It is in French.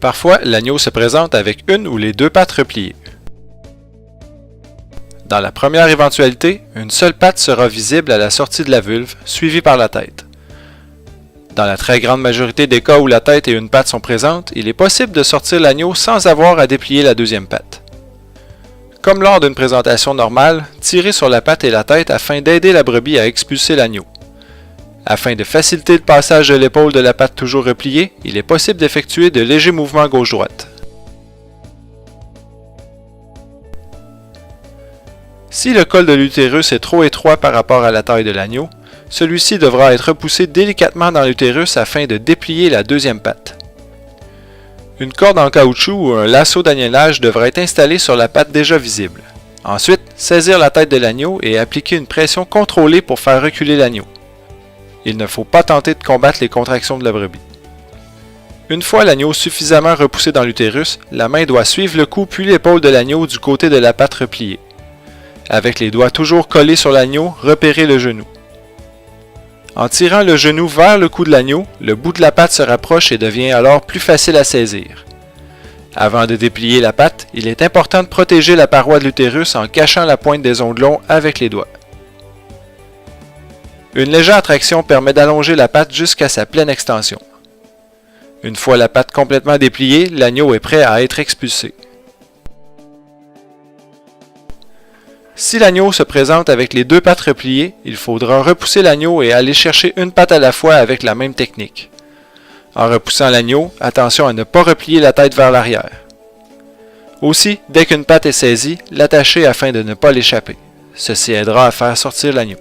Parfois, l'agneau se présente avec une ou les deux pattes repliées. Dans la première éventualité, une seule patte sera visible à la sortie de la vulve, suivie par la tête. Dans la très grande majorité des cas où la tête et une patte sont présentes, il est possible de sortir l'agneau sans avoir à déplier la deuxième patte. Comme lors d'une présentation normale, tirez sur la patte et la tête afin d'aider la brebis à expulser l'agneau. Afin de faciliter le passage de l'épaule de la patte toujours repliée, il est possible d'effectuer de légers mouvements gauche-droite. Si le col de l'utérus est trop étroit par rapport à la taille de l'agneau, celui-ci devra être repoussé délicatement dans l'utérus afin de déplier la deuxième patte. Une corde en caoutchouc ou un lasso d'agnellage devra être installé sur la patte déjà visible. Ensuite, saisir la tête de l'agneau et appliquer une pression contrôlée pour faire reculer l'agneau. Il ne faut pas tenter de combattre les contractions de la brebis. Une fois l'agneau suffisamment repoussé dans l'utérus, la main doit suivre le cou puis l'épaule de l'agneau du côté de la patte repliée. Avec les doigts toujours collés sur l'agneau, repérez le genou. En tirant le genou vers le cou de l'agneau, le bout de la patte se rapproche et devient alors plus facile à saisir. Avant de déplier la patte, il est important de protéger la paroi de l'utérus en cachant la pointe des ongles avec les doigts. Une légère traction permet d'allonger la patte jusqu'à sa pleine extension. Une fois la patte complètement dépliée, l'agneau est prêt à être expulsé. Si l'agneau se présente avec les deux pattes repliées, il faudra repousser l'agneau et aller chercher une patte à la fois avec la même technique. En repoussant l'agneau, attention à ne pas replier la tête vers l'arrière. Aussi, dès qu'une patte est saisie, l'attacher afin de ne pas l'échapper. Ceci aidera à faire sortir l'agneau.